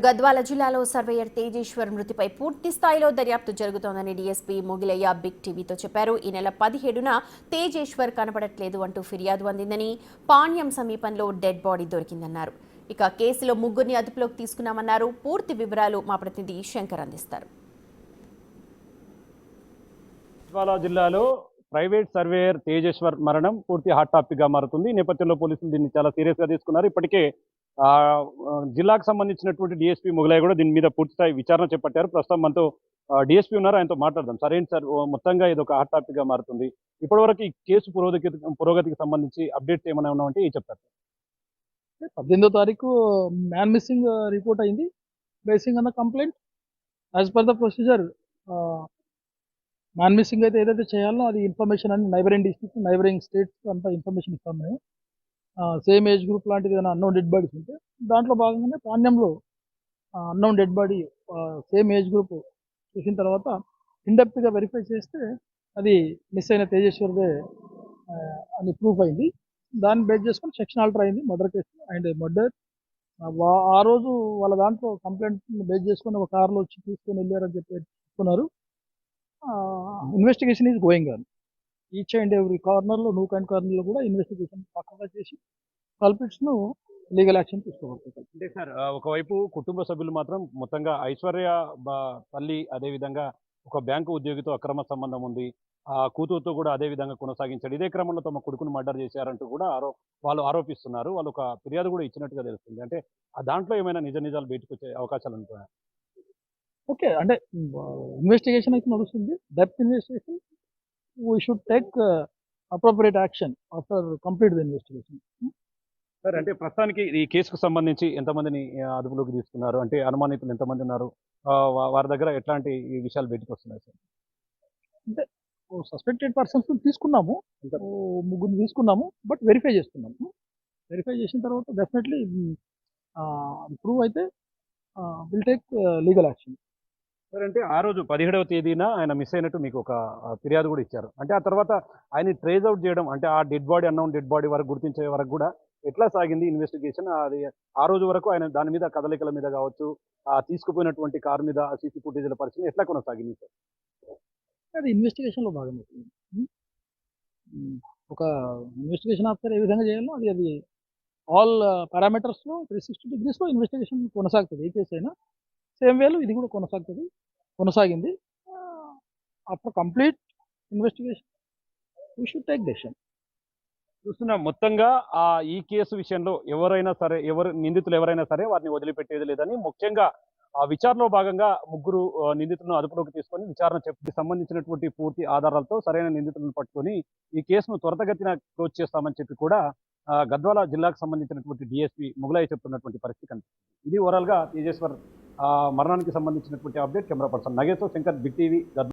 గద్వాల జిల్లాలో సర్వేయర్ తేజేశ్వర్ మృతిపై పూర్తి స్థాయిలో దర్యాప్తు జరుగుతోందని డీఎస్పీ మొగిలయ్య బిగ్ టీవీతో చెప్పారు. ఈ నెల 17న తేజేశ్వర్ కనబడట్లేదు అంటూ ఫిర్యాదు అందిందని, పాణ్యం సమీపంలో డెడ్ బాడీ దొరికిందన్నారు. ఇక కేసులో ముగ్గురిని అదుపులోకి తీసుకున్నామన్నారు. పూర్తి వివరాలు మా ప్రతినిధి శంకర్ అందిస్తారు. గద్వాల జిల్లాలో ప్రైవేట్ సర్వేయర్ తేజేశ్వర్ మరణం పూర్తి హాట్ టాపిక్ గా మారుతుంది. ఈ నేపథ్యంలో పోలీసులు దీన్ని చాలా సీరియస్ గా తీసుకున్నారు. ఇప్పటికే జిల్లాకు సంబంధించినటువంటి డిఎస్పీ మొగలయ్య కూడా దీని మీద పూర్తి స్థాయి విచారణ చేపట్టారు. ప్రస్తుతం మనతో డిఎస్పీ ఉన్నారు, ఆయనతో మాట్లాడదాం. సరేంటి సార్, మొత్తంగా ఇది ఒక హాట్ టాపిక్ గా మారుతుంది. ఇప్పటివరకు ఈ కేసు పురోగతికి సంబంధించి అప్డేట్స్ ఏమైనా ఉన్నామంటే ఏం చెప్తారు? 18వ తారీఖు మ్యాన్ మిస్సింగ్ రిపోర్ట్ అయింది. బేసింగ్ అన్న complaint as per the procedure man missing అయితే ఏదైతే చేయాలో అది ఇన్ఫర్మేషన్ అన్ని నైబరింగ్ డిస్ట్రిక్ట్స్, నైబరింగ్ స్టేట్స్ అంతా ఇన్ఫర్మేషన్ ఇస్తాం మేము. సేమ్ ఏజ్ గ్రూప్ లాంటిది ఏదైనా అన్నోన్ డెడ్ బాడీస్ ఉంటే దాంట్లో భాగంగానే పాణ్యంలో unknown dead body same age group చూసిన తర్వాత ఇండెప్త్గా వెరిఫై చేస్తే అది మిస్ అయిన తేజేశ్వర్దే అని ప్రూఫ్ అయింది. దాన్ని బేస్ చేసుకొని సెక్షన్ ఆల్టర్ అయింది మర్డర్ కేసు అండ్ మర్డర్. ఆ రోజు వాళ్ళ దాంట్లో కంప్లైంట్ బేస్ చేసుకొని ఒక కార్లో వచ్చి తీసుకొని వెళ్ళారని చెప్పి చెప్తున్నారు. Investigation is going on. Each and every కార్నర్లో, నూక్ అండ్ కార్నర్లో కూడా ఇన్వెస్టిగేషన్ పక్కగా చేసి కల్పిట్స్ను లీగల్ యాక్షన్ తీసుకోబడుతుంది. అంటే సార్, ఒకవైపు కుటుంబ సభ్యులు మాత్రం మొత్తంగా ఐశ్వర్య తల్లి, అదేవిధంగా ఒక బ్యాంకు ఉద్యోగితో అక్రమ సంబంధం ఉంది, ఆ కూతురుతో కూడా అదే విధంగా కొనసాగించాడు, ఇదే క్రమంలో తమ కొడుకును మర్డర్ చేశారంటూ కూడా వాళ్ళు ఆరోపిస్తున్నారు. వాళ్ళు ఒక ఫిర్యాదు కూడా ఇచ్చినట్టుగా తెలుస్తుంది. అంటే దాంట్లో ఏమైనా నిజాలు బయటకు వచ్చే అవకాశాలు ఉంటాయి? ఓకే, అంటే ఇన్వెస్టిగేషన్ అయితే నడుస్తుంది. Depth investigation we should take appropriate action after complete the investigation. Sir, అంటే ప్రస్తుతానికి ఈ కేసుకు సంబంధించి ఎంతమందిని అదుపులోకి తీసుకున్నారు? అంటే అనుమానితులు ఎంతమంది ఉన్నారు? వారి దగ్గర ఎట్లాంటి విషయాలు బయటకు వస్తున్నాయి సార్? అంటే సస్పెక్టెడ్ పర్సన్స్ తీసుకున్నాము, ముగ్గురు తీసుకున్నాము, బట్ వెరిఫై చేస్తున్నాము. వెరిఫై చేసిన తర్వాత డెఫినెట్లీ ప్రూవ్ అయితే will take legal action. Sir, అంటే ఆ రోజు 17వ తేదీన ఆయన మిస్ అయినట్టు మీకు ఒక ఫిర్యాదు కూడా ఇచ్చారు. అంటే ఆ తర్వాత ఆయన ట్రేస్ అవుట్ చేయడం, అంటే ఆ dead body, unknown dead body వరకు గుర్తించే వరకు కూడా ఎట్లా సాగింది ఇన్వెస్టిగేషన్? అది ఆ రోజు వరకు ఆయన దాని మీద కదలికల మీద కావచ్చు, తీసుకుపోయినటువంటి కారు మీద సీసీ ఫుటేజ్ల పరిస్థితి ఎట్లా కొనసాగింది సార్? అది ఇన్వెస్టిగేషన్లో భాగమవుతుంది. ఒక ఇన్వెస్టిగేషన్ ఆఫీసర్ ఏ విధంగా చేయాలో అది ఆల్ పారామీటర్స్లో 360 degreesలో ఇన్వెస్టిగేషన్ కొనసాగుతుంది. ఏ కేసు అయినా సేమ్ వేలో ఇది కూడా కొనసాగింది. After complete investigation we should take decision. చూస్తున్నా మొత్తంగా ఈ కేసు విషయంలో ఎవరైనా సరే, నిందితులు ఎవరైనా సరే వారిని వదిలిపెట్టేది లేదని, ముఖ్యంగా ఆ విచారణలో భాగంగా ముగ్గురు నిందితులను అదుపులోకి తీసుకొని విచారణ సంబంధించినటువంటి పూర్తి ఆధారాలతో సరైన నిందితులను పట్టుకొని ఈ కేసును త్వరితగతిన క్లోజ్ చేస్తామని చెప్పి కూడా గద్వాల జిల్లాకు సంబంధించినటువంటి డిఎస్పీ మొగలయ్య చెప్తున్నటువంటి పరిస్థితి కనిపిస్తుంది. ఇది ఓవరాల్ గా తేజేశ్వర్ మరణానికి సంబంధించినటువంటి update. Camera person Nageshwar, Shankar, big TV, Gadwal.